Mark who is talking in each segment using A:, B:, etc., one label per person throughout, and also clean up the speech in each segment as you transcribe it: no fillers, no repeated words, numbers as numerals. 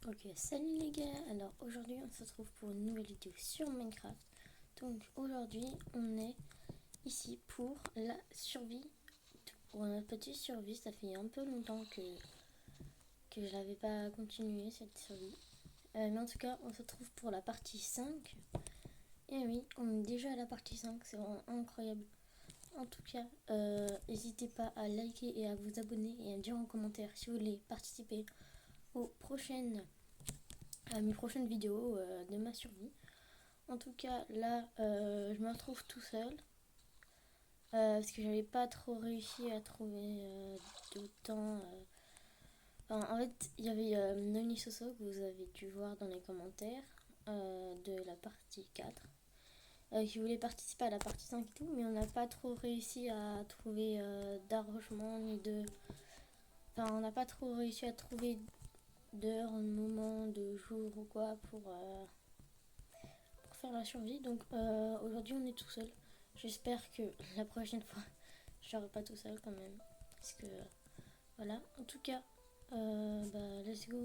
A: Ok, salut les gars, alors aujourd'hui on se retrouve pour une nouvelle vidéo sur Minecraft. Donc aujourd'hui on est ici pour la survie, pour notre petite survie. Ça fait un peu longtemps que je n'avais pas continué cette survie. Mais en tout cas on se retrouve pour la partie 5. Et oui, on est déjà à la partie 5, c'est vraiment incroyable. En tout cas, n'hésitez pas à liker et à vous abonner et à me dire en commentaire si vous voulez participer aux prochaines à mes prochaines vidéos de ma survie. En tout cas, là, je me retrouve tout seul parce que j'avais pas trop réussi à trouver d'autant. Enfin, en fait, il y avait Noni Soso que vous avez dû voir dans les commentaires de la partie 4 qui voulait participer à la partie 5 et tout, mais on n'a pas trop réussi à trouver d'arrangement ni de. Enfin, on n'a pas trop réussi à trouver d'heures, de moments, de jours ou quoi pour faire la survie. Donc aujourd'hui on est tout seul. J'espère que la prochaine fois je serai pas tout seul quand même. Parce que voilà. En tout cas, let's go.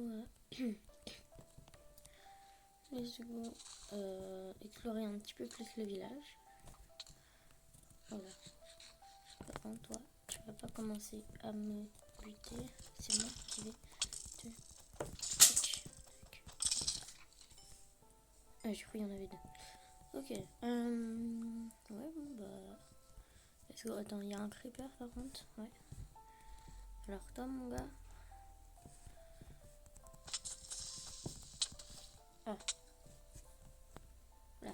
A: Let's go explorer un petit peu plus le village. Voilà. Par contre, toi, tu vas pas commencer à me buter. C'est moi qui vais te. Ah, j'ai cru qu'il y en avait deux. Ok. Ouais, bon, bah. Let's go. Attends, il y a un creeper par contre. Ouais. Alors, toi, mon gars. Ah, là.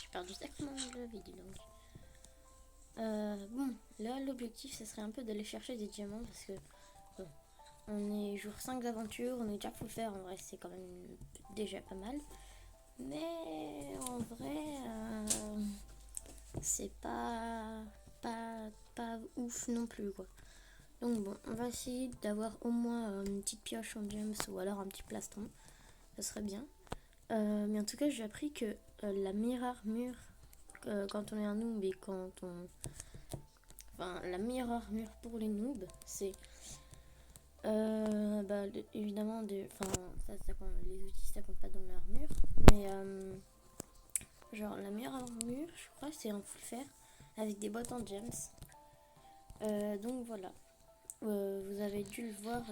A: J'ai perdu sacrément le vide donc. Bon, là, l'objectif, ce serait un peu d'aller chercher des diamants parce que. Bon, on est jour 5 d'aventure, on est déjà full faire. En vrai, c'est quand même déjà pas mal. Mais en vrai, c'est pas ouf non plus, quoi. Donc bon, on va essayer d'avoir au moins une petite pioche en gems ou alors un petit plastron. Ça serait bien. Mais en tout cas, j'ai appris que la meilleure armure quand on est un noob et quand on. Enfin, la meilleure armure pour les noobs, c'est. Évidemment, enfin, ça compte, les outils ça compte pas dans l'armure. Mais genre, la meilleure armure, je crois, c'est en full fer avec des bottes en gems. Donc voilà. Vous avez dû le voir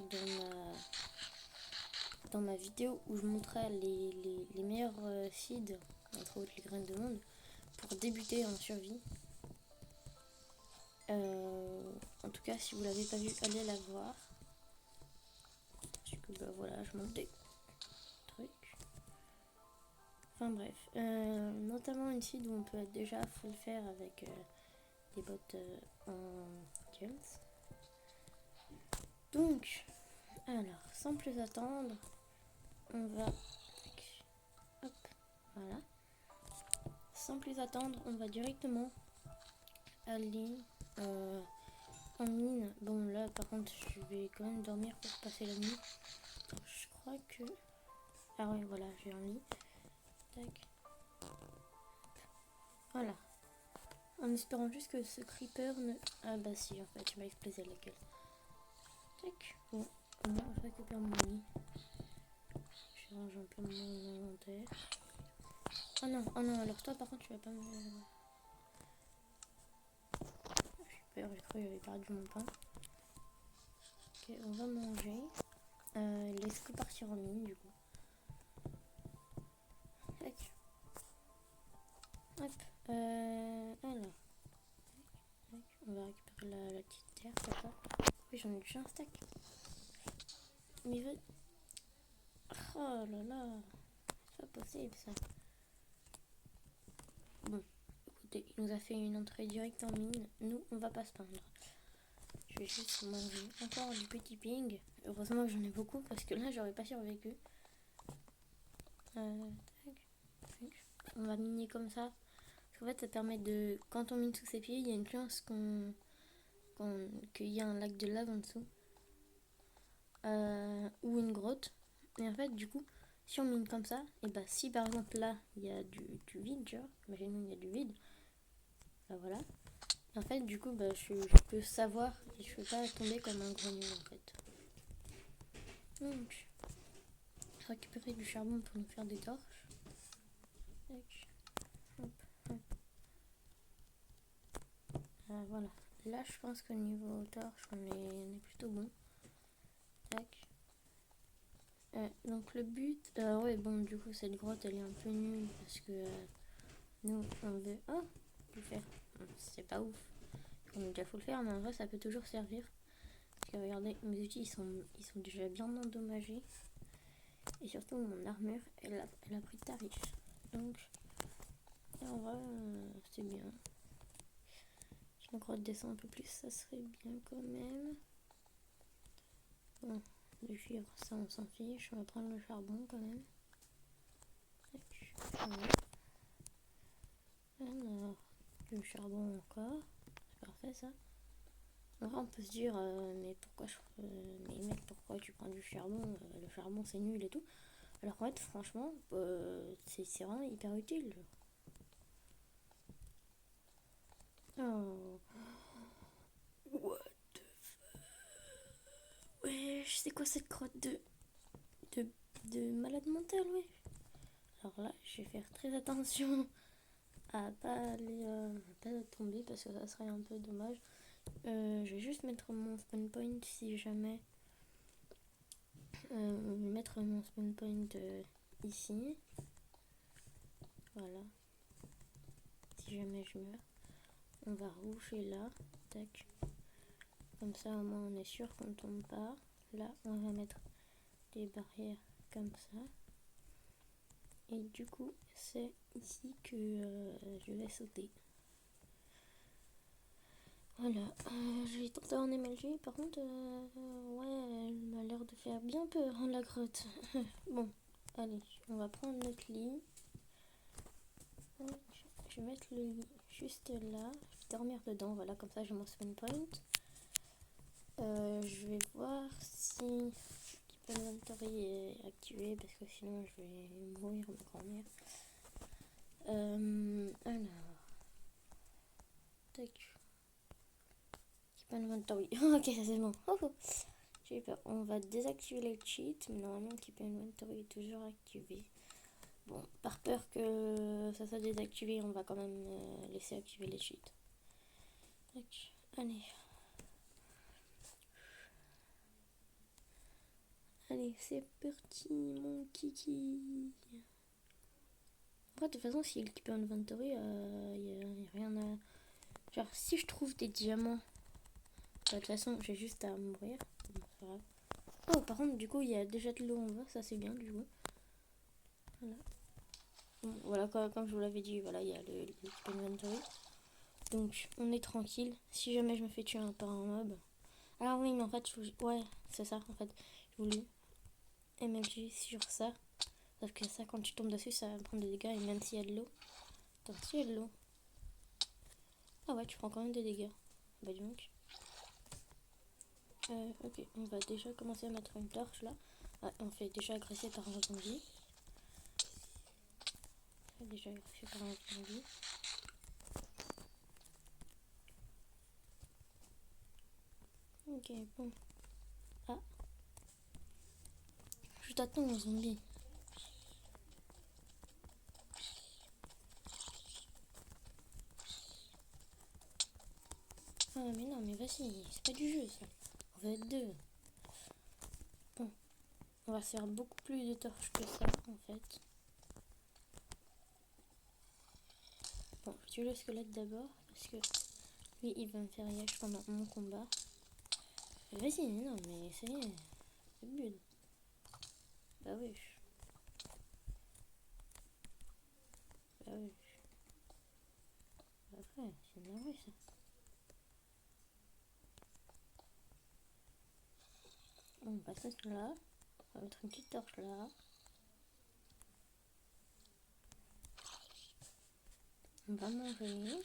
A: dans ma vidéo où je montrais les meilleurs seeds, entre autres les graines de monde, pour débuter en survie. En tout cas, si vous l'avez pas vu, allez la voir. Parce que bah voilà, je monte des trucs. Enfin bref, notamment une seed où on peut être déjà full faire avec des bottes en gems. Donc, alors, sans plus attendre, on va. Hop, voilà. Sans plus attendre, on va directement aller en mine. Bon, là, par contre, je vais quand même dormir pour passer la nuit. Je crois que. Ah, oui, voilà, j'ai un lit. Tac. Voilà. En espérant juste que ce creeper ne. Ah, bah, si, en fait, il m'a explosé la gueule. Tac. Bon, je récupère mon lit. Je range un peu mon inventaire. Oh non, alors toi, par contre, tu vas pas me. J'ai cru que j'avais perdu mon pain. Ok, on va manger. Laisse que partir en mine du coup. Tac. Hop. Alors. Tac. On va récupérer la petite terre, papa. Oui, j'en ai déjà un stack. Mais va. Oh là là. C'est pas possible ça. Bon. Écoutez, il nous a fait une entrée directe en mine. Nous, on va pas se plaindre. Je vais juste manger encore du petit ping. Heureusement que j'en ai beaucoup parce que là, j'aurais pas survécu. Tac. On va miner comme ça. Parce qu'en fait, ça permet de. Quand on mine sous ses pieds, il y a une chance qu'il y a un lac de lave en dessous. Ou une grotte. Et en fait, du coup, si on mine comme ça, et bah si par exemple là, il y a du vide, genre, imaginons il y a du vide. Bah voilà. En fait, du coup, bah, je peux savoir et je peux pas tomber comme un grognon en fait. Donc, récupérer du charbon pour nous faire des torches. Tac. Hop, hop. Voilà. Là, je pense qu'au niveau torche, on est plutôt bon. Tac. Donc le but... ouais, bon, du coup, cette grotte, elle est un peu nulle parce que nous, on veut... Oh, le faire. C'est pas ouf. On a déjà faut le faire, mais en vrai, ça peut toujours servir. Parce que regardez, mes outils, ils sont déjà bien endommagés. Et surtout, mon armure, elle a pris tarif. Donc, en vrai, c'est bien. Si la grotte descend un peu plus, ça serait bien quand même. Bon, le cuivre, ça, on s'en fiche. On va prendre le charbon quand même. Alors, du charbon encore. C'est parfait, ça. Enfin, on peut se dire, mais pourquoi tu prends du charbon? Le charbon, c'est nul et tout. Alors qu'en fait, franchement, c'est vraiment hyper utile. Oh. What the fuck? Ouais, c'est quoi cette crotte de malade mental, ouais. Alors là, je vais faire très attention à pas tomber parce que ça serait un peu dommage. Je vais juste mettre mon spawn point si jamais. Mettre mon spawn point ici. Voilà. Si jamais je meurs. On va rouger là. Tac. Comme ça, au moins, on est sûr qu'on ne tombe pas. Là, on va mettre des barrières comme ça. Et du coup, c'est ici que je vais sauter. Voilà. Je vais tenter en MLG. Par contre, ouais, elle m'a l'air de faire bien peur, hein, la grotte. Bon, allez, on va prendre notre lit. Je vais mettre le lit juste là. Je vais dormir dedans. Voilà, comme ça, j'ai mon spawn point. Je vais voir si l'inventory est activé parce que sinon je vais mourir ma grand-mère. Alors, tac. Keep inventory. Ok, ça c'est bon. Oh, oh. J'ai peur. On va désactiver les cheats, mais normalement Keep inventory est toujours activé. Bon, par peur que ça soit désactivé, on va quand même laisser activer les cheats. Tac. Allez. Allez, c'est parti, mon kiki. De toute façon, si le Keep Inventory, y a rien à... Genre, si je trouve des diamants, de toute façon, j'ai juste à mourir. Bon, c'est grave. Oh, par contre, du coup, il y a déjà de l'eau en bas, ça c'est bien, du coup. Voilà. Bon, voilà, comme je vous l'avais dit, voilà, il y a le Keep Inventory. Donc, on est tranquille. Si jamais je me fais tuer par un mob... Alors oui, mais en fait, ouais, c'est ça, en fait. Je voulais MLG sur ça. Sauf que ça, quand tu tombes dessus, ça va prendre des dégâts, et même s'il y a de l'eau... Attends, s'il y a de l'eau... Ah ouais, tu prends quand même des dégâts. Bah donc. Ok, on va déjà commencer à mettre une torche là. Ah, on fait déjà agresser par un zombie. On fait déjà agresser par un zombie. Ok, bon. Ah. Je t'attends, zombie. Ah mais non, mais vas-y, c'est pas du jeu ça. On va être deux. Bon, on va faire beaucoup plus de torches que ça en fait. Bon, je tue le squelette d'abord parce que lui il va me faire yage pendant mon combat. Vas-y, mais non, mais ça y est, c'est le but. Bah oui. Bah oui. Après, c'est énervé ça. On passe là. On va mettre une petite torche là. On va manger.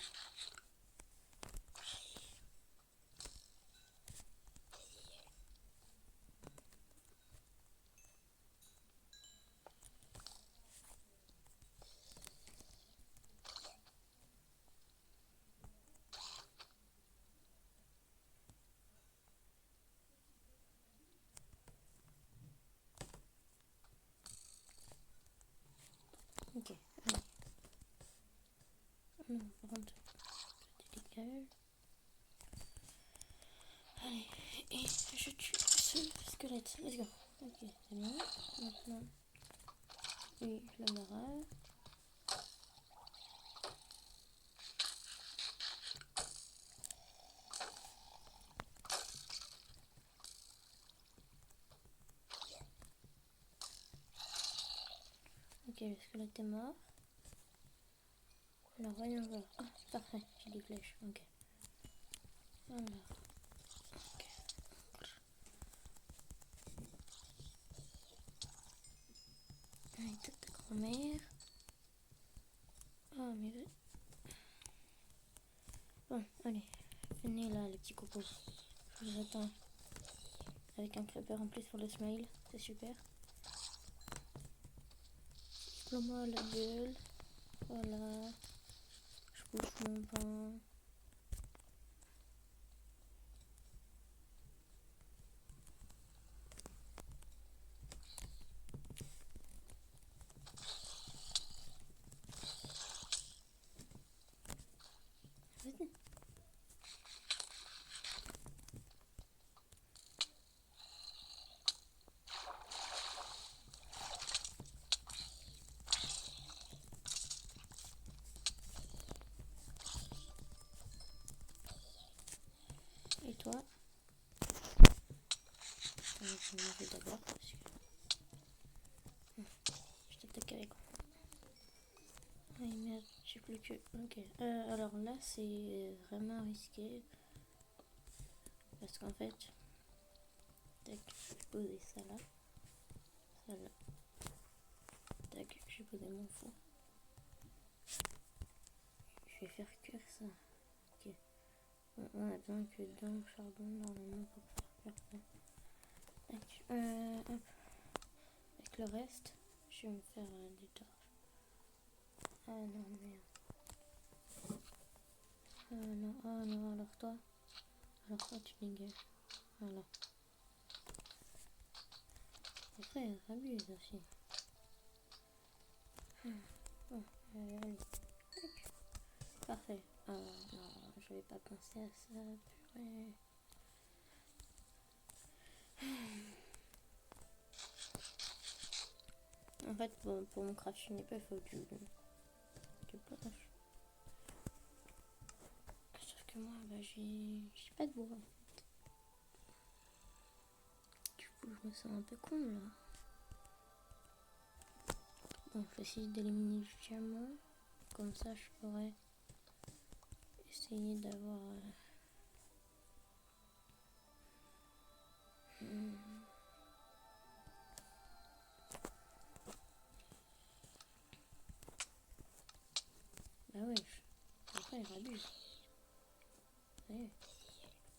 A: Ok, allez. Non, par contre, je dégage. Allez, et je tue ce squelette. Let's go. Ok, c'est bon. Maintenant, lui, je le barrage. Ok, le squelette est mort. Alors, voyons voir. Ah, parfait, j'ai des flèches. Ok. Alors. Ok. Allez, tête de grand-mère. Oh, mais... Bon, allez. Venez là, les petits cocos. Je vous attends. Avec un creeper en plus pour le smile. C'est super. Explose-moi la gueule. Voilà. Je bouffe mon pain. Vas-y. Et toi? Je vais manger d'abord parce que... Je t'attaque avec... Oui merde, j'ai plus que... Ok. Alors là c'est vraiment risqué. Parce qu'en fait... Tac, je vais poser ça là. Ça là. Tac, je vais poser mon four. Je vais faire cuire ça. Ok. Bon, on a besoin que d'un charbon normalement pour faire cuire ça. Tac. Hop. Avec le reste, je vais me faire des torches. Ah non, merde. Ah non, alors toi tu dégages. Voilà. Après, elle abuse aussi. Bon, allez. Parfait. Non, je vais pas penser à ça. Purée. En fait, bon, pour mon craft sniper, il faut du planche. Sauf que moi, bah, j'ai pas de bois. Du coup, je me sens un peu con là. Bon, je vais essayer d'éliminer du diamant. Comme ça, je pourrais essayer d'avoir... Bah ouais, après, il abuse. Ouais.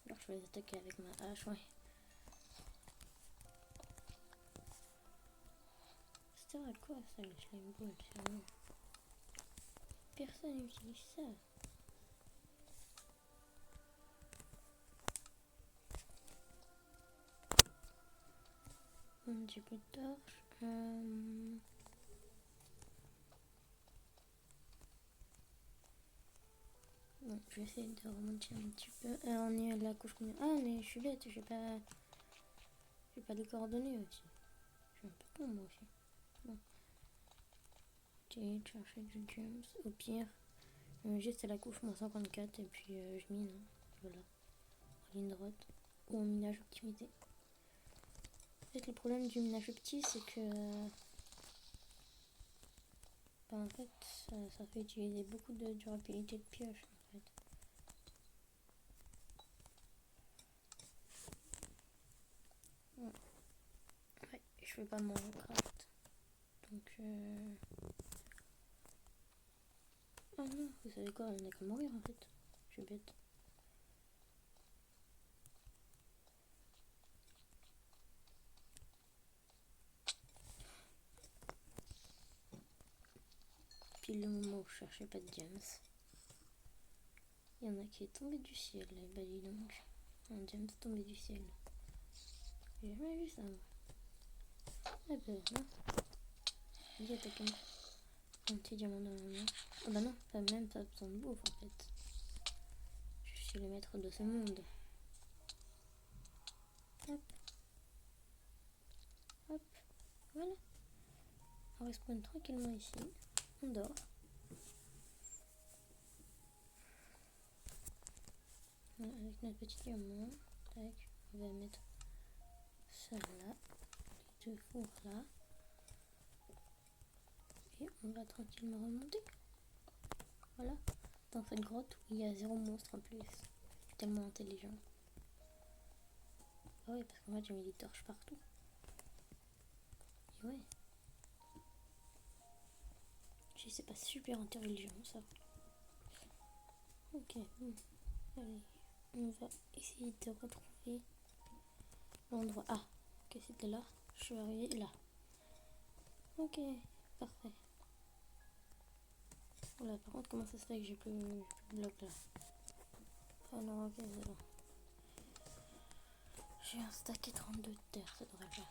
A: Alors, je vais les attaquer avec ma hache, ouais. C'était à quoi ça, le slime ball, sérieux? Personne n'utilise ça. Un petit peu de torche. Bon, je vais essayer de remonter un petit peu. On est à la couche combien? Ah, mais je suis bête, j'ai pas les coordonnées aussi. Je suis un peu con moi aussi. Bon. Ok, chercher du gems. Au pire, juste à la couche moins 54 et puis je mine. Hein. Voilà. En ligne droite. Ou en minage optimisé. En fait, le problème du minage petit, c'est que. Bah, en fait, ça fait utiliser beaucoup de durabilité de pioche en fait. Ouais, je fais pas mon craft. Donc oh non, vous savez quoi, on a qu'à mourir en fait. Je suis bête. Puis le moment où je cherchais pas de gems. Il y en a qui est tombé du ciel, bah dis donc. Un gems tombé du ciel. J'ai jamais vu ça moi. Ah bah non. Vas-y, attaquez-moi. Un petit diamant dans la main. Ah bah non, pas même pas besoin de bouffe en fait. Je suis le maître de ce monde. Hop. Hop. Voilà. On respawn tranquillement ici. On dort. Voilà, avec notre petit diamant. Tac. On va mettre ça là. Les deux fours là. Et on va tranquillement remonter. Voilà. Dans cette grotte où il y a 0 monstre en plus. Je suis tellement intelligent. Ah ouais, parce qu'en fait j'ai mis des torches partout. Et ouais. Je sais pas, super intelligent ça. Ok, bon. Allez, on va essayer de retrouver l'endroit. Ah, ok, c'était là. Je suis arrivée là. Ok, parfait. Voilà, par contre, comment ça se fait que j'ai plus de bloc là? Ah non, ok, c'est bon. J'ai un stack et 32 de terre, ça devrait le faire.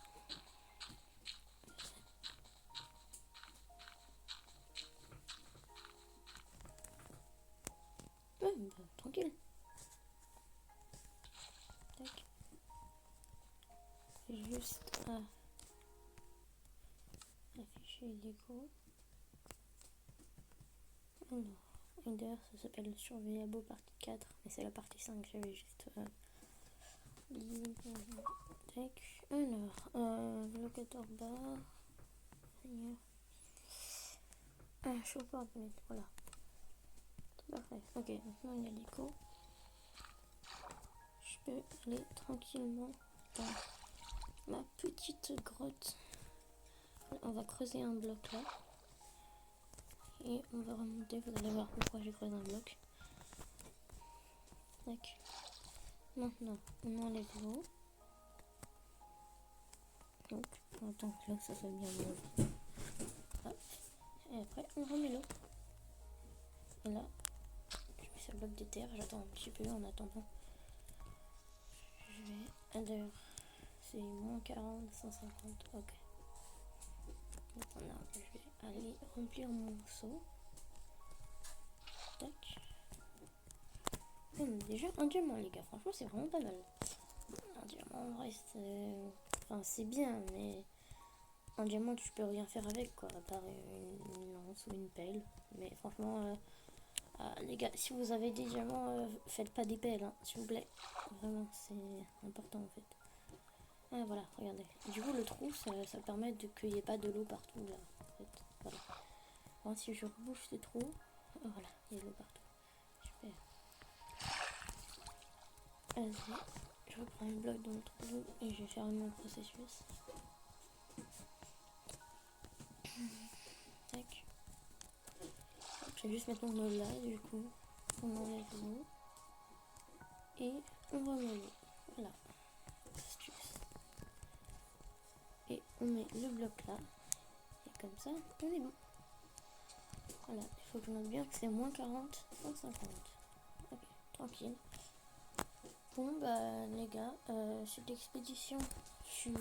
A: Ouais, bah, tranquille. Tac. Juste à afficher l'écho. Alors, et d'ailleurs, ça s'appelle Surveiller Abo partie 4, mais c'est la partie 5, j'avais juste. Tac. Alors, locator bar. Seigneur. Ah, chauffeur de mettre, voilà. Parfait. Ok, maintenant il y a l'écho. Je peux aller tranquillement dans ma petite grotte. On va creuser un bloc là. Et on va remonter. Vous allez voir pourquoi j'ai creusé un bloc. Tac. Maintenant, on enlève l'eau. Donc, on attend que l'eau ça soit bien mouillé. Hop. Et après, on remet l'eau. Et là, je mets ce bloc de terre. J'attends un petit peu en attendant. Je vais. D'ailleurs, c'est moins 40, 150. Ok. Maintenant, je vais aller remplir mon seau. Tac. Déjà un diamant, les gars. Franchement, c'est vraiment pas mal. Un diamant, en vrai, c'est bien, mais un diamant, tu peux rien faire avec, quoi, à part une lance ou une pelle. Mais franchement, les gars, si vous avez des diamants, faites pas des pelles, hein, s'il vous plaît. Vraiment, c'est important, en fait. Ah, voilà, regardez. Du coup, le trou, ça permet qu'il n'y ait pas de l'eau partout, là, en fait. Voilà. Alors, si je rebouche ces trous, voilà, il y a de l'eau partout. Super. Vas-y, je reprends une bloc dans le trou et je vais faire le même processus. Tac. Je vais juste mettre mon eau là, du coup, on enlève l'eau et on remet l'eau. Voilà, astuce. Et on met le bloc là, et comme ça, on est bon. Voilà, il faut que je note bien que c'est moins 40, 150. Ok, tranquille. Bon, bah, les gars, cette expédition, je suis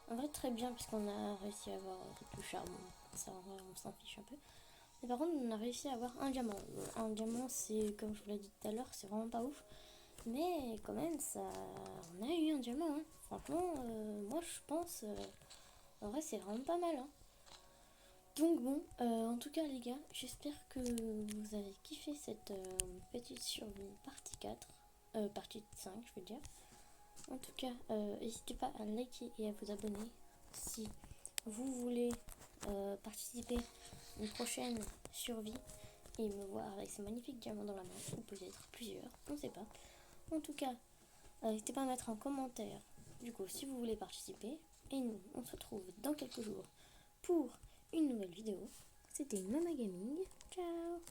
A: en vrai très bien, puisqu'on a réussi à avoir tout charbon. Ça, en vrai, on s'en fiche un peu. Mais par contre, on a réussi à avoir un diamant. Un diamant, c'est, comme je vous l'ai dit tout à l'heure, c'est vraiment pas ouf. Mais quand même, on a eu un diamant. Hein. Franchement, moi, je pense, en vrai, c'est vraiment pas mal. Hein. Donc bon, en tout cas, les gars, j'espère que vous avez kiffé cette petite survie partie 4. Partie 5, je veux dire. En tout cas, n'hésitez pas à liker et à vous abonner si vous voulez participer à une prochaine survie et me voir avec ce magnifique diamant dans la main, ou peut-être plusieurs, on ne sait pas. En tout cas, n'hésitez pas à mettre en commentaire du coup si vous voulez participer. Et nous, on se retrouve dans quelques jours pour une nouvelle vidéo. C'était Mama Gaming. Ciao!